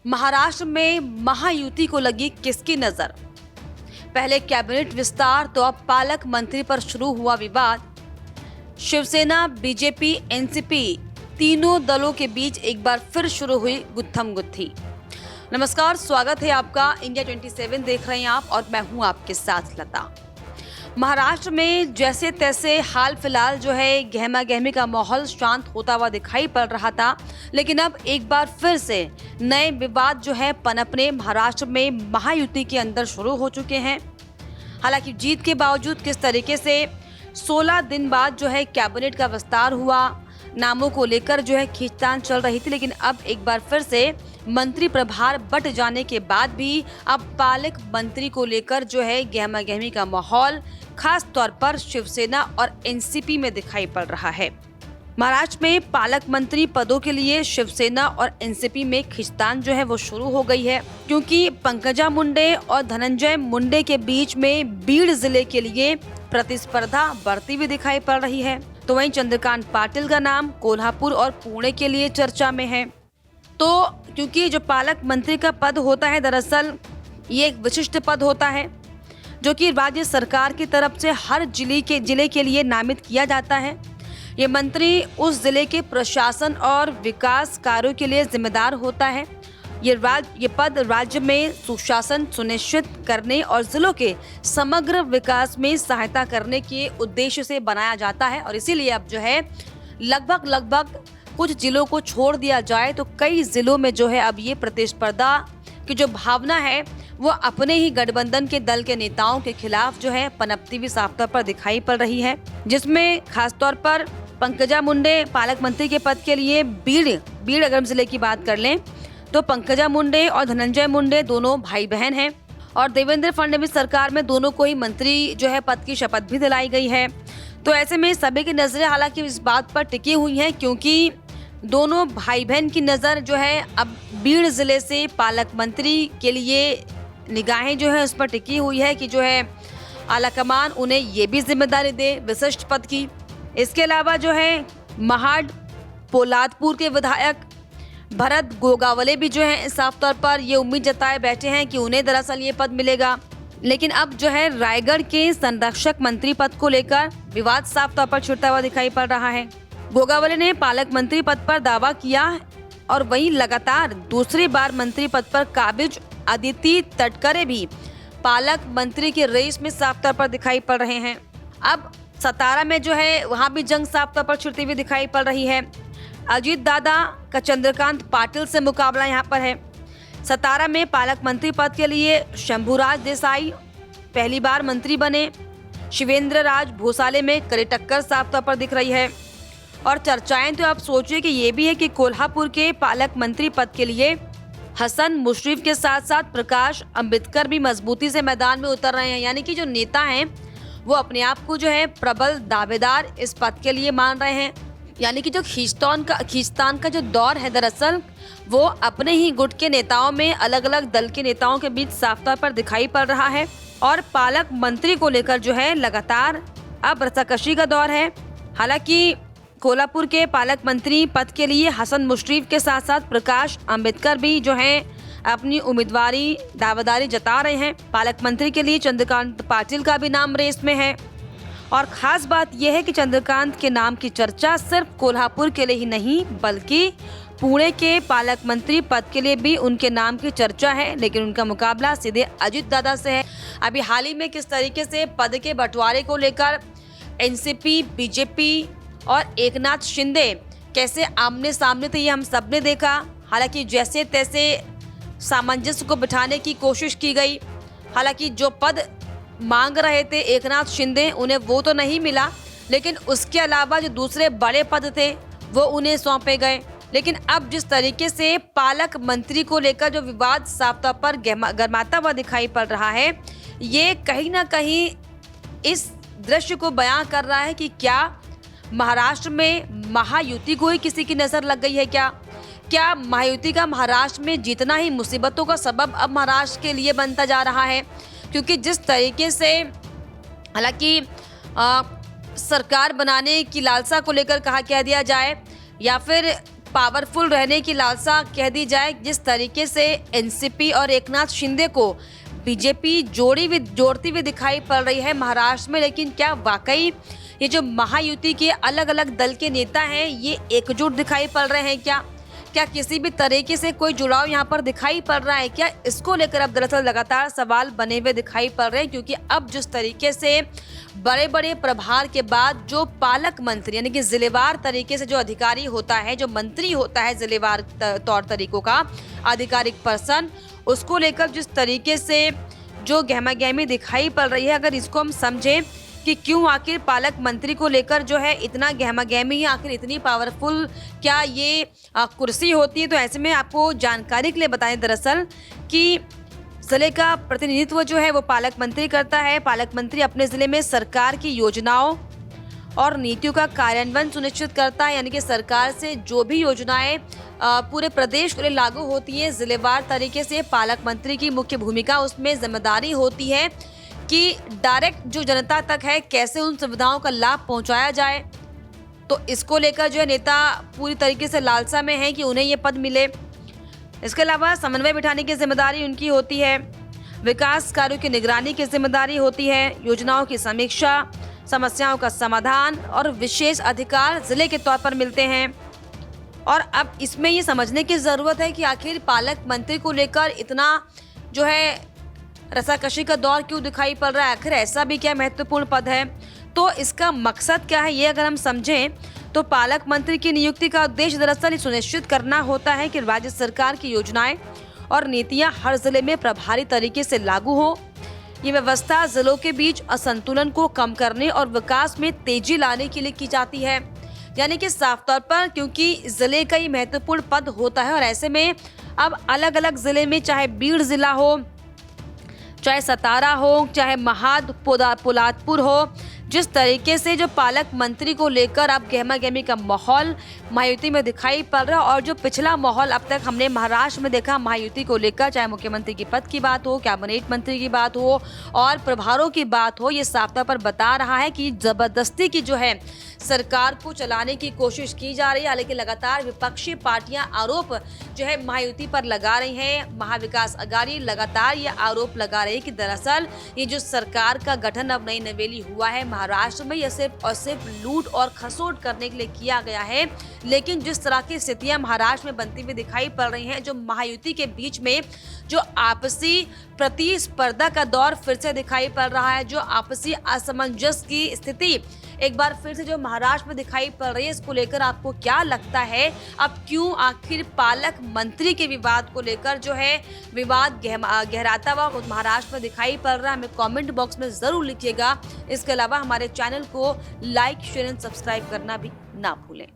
महाराष्ट्र में महायुति को लगी किसकी नजर? पहले कैबिनेट विस्तार तो अब पालक मंत्री पर शुरू हुआ विवाद। शिवसेना, बीजेपी, एनसीपी तीनों दलों के बीच एक बार फिर शुरू हुई गुत्थम गुत्थी। नमस्कार, स्वागत है आपका। इंडिया 27 देख रहे हैं आप और मैं हूं आपके साथ लता। महाराष्ट्र में जैसे तैसे हाल फिलहाल जो है गहमा गहमी का माहौल शांत होता हुआ दिखाई पड़ रहा था, लेकिन अब एक बार फिर से नए विवाद जो है पनपने महाराष्ट्र में महायुति के अंदर शुरू हो चुके हैं। हालांकि जीत के बावजूद किस तरीके से 16 दिन बाद जो है कैबिनेट का विस्तार हुआ, नामों को लेकर जो है खींचतान चल रही थी, लेकिन अब एक बार फिर से मंत्री प्रभार बंट जाने के बाद भी अब पालक मंत्री को लेकर जो है गहमा गहमी का माहौल खास तौर पर शिवसेना और एनसीपी में दिखाई पड़ रहा है। महाराष्ट्र में पालक मंत्री पदों के लिए शिवसेना और एनसीपी में खींचतान जो है वो शुरू हो गई है, क्योंकि पंकजा मुंडे और धनंजय मुंडे के बीच में बीड़ जिले के लिए प्रतिस्पर्धा बढ़ती हुई दिखाई पड़ रही है। तो वहीं चंद्रकांत पाटिल का नाम कोल्हापुर और पुणे के लिए चर्चा में है। तो क्योंकि जो पालक मंत्री का पद होता है, दरअसल ये एक विशिष्ट पद होता है जो कि राज्य सरकार की तरफ से हर जिले के लिए नामित किया जाता है। ये मंत्री उस जिले के प्रशासन और विकास कार्यों के लिए जिम्मेदार होता है। ये पद राज्य में सुशासन सुनिश्चित करने और जिलों के समग्र विकास में सहायता करने के उद्देश्य से बनाया जाता है। और इसीलिए अब जो है लगभग कुछ जिलों को छोड़ दिया जाए तो कई जिलों में जो है अब ये प्रतिस्पर्धा की जो भावना है वो अपने ही गठबंधन के दल के नेताओं के खिलाफ जो है पनपती हुई साफ तौर पर दिखाई पड़ रही है, जिसमें खासतौर पर पंकजा मुंडे पालक मंत्री के पद के लिए बीड़ अगर जिले की बात कर लें तो पंकजा मुंडे और धनंजय मुंडे दोनों भाई बहन हैं और देवेंद्र फडणवीस सरकार में दोनों को ही मंत्री जो है पद की शपथ भी दिलाई गई है। तो ऐसे में सभी की नजरें हालांकि इस बात पर टिकी हुई हैं, क्योंकि दोनों भाई बहन की नज़र जो है अब बीड़ जिले से पालक मंत्री के लिए निगाहें जो है उस पर टिकी हुई है कि जो है आलाकमान उन्हें ये भी जिम्मेदारी दे विशिष्ट पद की। इसके अलावा जो है महाड पोलादपुर के विधायक भरत गोगावले भी जो है साफ तौर पर ये उम्मीद जताए बैठे हैं कि उन्हें दरअसल ये पद मिलेगा। लेकिन अब जो है रायगढ़ के संरक्षक मंत्री पद को लेकर विवाद साफ तौर पर छिड़ता हुआ दिखाई पड़ रहा है। गोगावले ने पालक मंत्री पद पर दावा किया और वहीं लगातार दूसरी बार मंत्री पद पर काबिज अदिति तटकरे भी पालक मंत्री की रेस में साफ तौर पर दिखाई पड़ रहे हैं। अब सतारा में जो है वहां भी जंग साफ तौर पर छिड़ती हुई दिखाई पड़ रही है। अजीत दादा का चंद्रकांत पाटिल से मुकाबला यहाँ पर है। सतारा में पालक मंत्री पद के लिए शंभुराज देसाई पहली बार मंत्री बने। शिवेंद्र राज भोसाले में कड़ी टक्कर साफ तौर पर दिख रही है। और चर्चाएं तो आप सोचिए कि ये भी है कि कोल्हापुर के पालक मंत्री पद के लिए हसन मुशर्रफ के साथ साथ प्रकाश अंबेडकर भी मजबूती से मैदान में उतर रहे हैं। यानी कि जो नेता हैं वो अपने आप को जो है प्रबल दावेदार इस पद के लिए मान रहे हैं। यानी कि जो खींचतान का जो दौर है, दरअसल वो अपने ही गुट के नेताओं में अलग अलग दल के नेताओं के बीच साफ तौर पर दिखाई पड़ रहा है। और पालक मंत्री को लेकर जो है लगातार अब रस्साकशी का दौर है। हालांकि कोल्हापुर के पालक मंत्री पद के लिए हसन मुशर्रफ के साथ साथ प्रकाश अंबेडकर भी जो है अपनी उम्मीदवारी दावेदारी जता रहे हैं। पालक मंत्री के लिए चंद्रकांत पाटिल का भी नाम रेस में है। और खास बात यह है कि चंद्रकांत के नाम की चर्चा सिर्फ कोल्हापुर के लिए ही नहीं बल्कि पुणे के पालक मंत्री पद के लिए भी उनके नाम की चर्चा है, लेकिन उनका मुकाबला सीधे अजित दादा से है। अभी हाल ही में किस तरीके से पद के बंटवारे को लेकर एनसीपी, बीजेपी और एकनाथ शिंदे कैसे आमने सामने थे, ये हम सब ने देखा। हालांकि जैसे तैसे सामंजस्य को बिठाने की कोशिश की गई। हालांकि जो पद मांग रहे थे एकनाथ शिंदे, उन्हें वो तो नहीं मिला, लेकिन उसके अलावा जो दूसरे बड़े पद थे वो उन्हें सौंपे गए। लेकिन अब जिस तरीके से पालक मंत्री को लेकर जो विवाद साफ तौर पर गरमाता हुआ दिखाई पड़ रहा है, ये कहीं ना कहीं इस दृश्य को बयां कर रहा है कि क्या महाराष्ट्र में महायुति को ही किसी की नजर लग गई है। क्या महायुति का महाराष्ट्र में जितना ही मुसीबतों का सबब अब महाराष्ट्र के लिए बनता जा रहा है, क्योंकि जिस तरीके से हालांकि सरकार बनाने की लालसा को लेकर कह दिया जाए या फिर पावरफुल रहने की लालसा कह दी जाए। जिस तरीके से एनसीपी और एकनाथ शिंदे को बीजेपी जोड़ती हुई दिखाई पड़ रही है महाराष्ट्र में, लेकिन क्या वाकई ये जो महायुति के अलग अलग दल के नेता हैं ये एकजुट दिखाई पड़ रहे हैं क्या किसी भी तरीके से कोई जुड़ाव यहाँ पर दिखाई पड़ रहा है क्या? इसको लेकर अब दरअसल लगातार सवाल बने हुए दिखाई पड़ रहे हैं, क्योंकि अब जिस तरीके से बड़े बड़े प्रभार के बाद जो पालक मंत्री यानी कि जिलेवार तरीके से जो अधिकारी होता है, जो मंत्री होता है जिलेवार तौर तरीकों का आधिकारिक पर्सन, उसको लेकर जिस तरीके से जो गहमागहमी दिखाई पड़ रही है, अगर इसको हम समझें कि क्यों आखिर पालक मंत्री को लेकर जो है इतना गहमागहमी है, आखिर इतनी पावरफुल क्या ये कुर्सी होती है, तो ऐसे में आपको जानकारी के लिए बताएं दरअसल कि जिले का प्रतिनिधित्व जो है वो पालक मंत्री करता है। पालक मंत्री अपने जिले में सरकार की योजनाओं और नीतियों का कार्यान्वयन सुनिश्चित करता है, यानी कि सरकार से जो भी योजनाएं पूरे प्रदेश के लिए लागू होती है, जिलेवार तरीके से पालक मंत्री की मुख्य भूमिका उसमें जिम्मेदारी होती है कि डायरेक्ट जो जनता तक है कैसे उन सुविधाओं का लाभ पहुंचाया जाए। तो इसको लेकर जो है नेता पूरी तरीके से लालसा में है कि उन्हें ये पद मिले। इसके अलावा समन्वय बिठाने की जिम्मेदारी उनकी होती है, विकास कार्यों की निगरानी की जिम्मेदारी होती है, योजनाओं की समीक्षा, समस्याओं का समाधान और विशेष अधिकार जिले के तौर पर मिलते हैं। और अब इसमें ये समझने की ज़रूरत है कि आखिर पालक मंत्री को लेकर इतना जो है रसाकशी का दौर क्यों दिखाई पड़ रहा है, आखिर ऐसा भी क्या महत्वपूर्ण पद है, तो इसका मकसद क्या है ये अगर हम समझें तो पालक मंत्री की नियुक्ति का उद्देश्य दरअसल ये सुनिश्चित करना होता है कि राज्य सरकार की योजनाएं और नीतियां हर जिले में प्रभावी तरीके से लागू हो। ये व्यवस्था जिलों के बीच असंतुलन को कम करने और विकास में तेजी लाने के लिए की जाती है, यानी कि साफ तौर पर क्योंकि जिले का ये महत्वपूर्ण पद होता है और ऐसे में अब अलग अलग जिले में चाहे बीड़ जिला हो, चाहे सतारा हो, चाहे महाद पोलादपुर हो, जिस तरीके से जो पालक मंत्री को लेकर अब गहमागहमी का माहौल महायुति में दिखाई पड़ रहा है और जो पिछला माहौल अब तक हमने महाराष्ट्र में देखा महायुति को लेकर, चाहे मुख्यमंत्री की पद की बात हो, कैबिनेट मंत्री की बात हो और प्रभारों की बात हो, ये साफ तौर पर बता रहा है कि जबरदस्ती की जो है सरकार को चलाने की कोशिश की जा रही है। हालांकि लगातार विपक्षी पार्टियां आरोप जो है महायुति पर लगा रही हैं, महाविकास अघाड़ी लगातार ये आरोप लगा रही है कि दरअसल ये जो सरकार का गठन अब नई नवेली हुआ है महाराष्ट्र में, यह सिर्फ और सिर्फ लूट और खसोट करने के लिए किया गया है। लेकिन जिस तरह की स्थितियां महाराष्ट्र में बनती हुई दिखाई पड़ रही हैं, जो महायुति के बीच में जो आपसी प्रतिस्पर्धा का दौर फिर से दिखाई पड़ रहा है, जो आपसी असमंजस की स्थिति एक बार फिर से जो महाराष्ट्र में दिखाई पड़ रही है, इसको लेकर आपको क्या लगता है? अब क्यों आखिर पालक मंत्री के विवाद को लेकर जो है विवाद गहराता हुआ महाराष्ट्र में दिखाई पड़ रहा है? हमें कमेंट बॉक्स में जरूर लिखिएगा। इसके अलावा हमारे चैनल को लाइक, शेयर एंड सब्सक्राइब करना भी ना भूलें।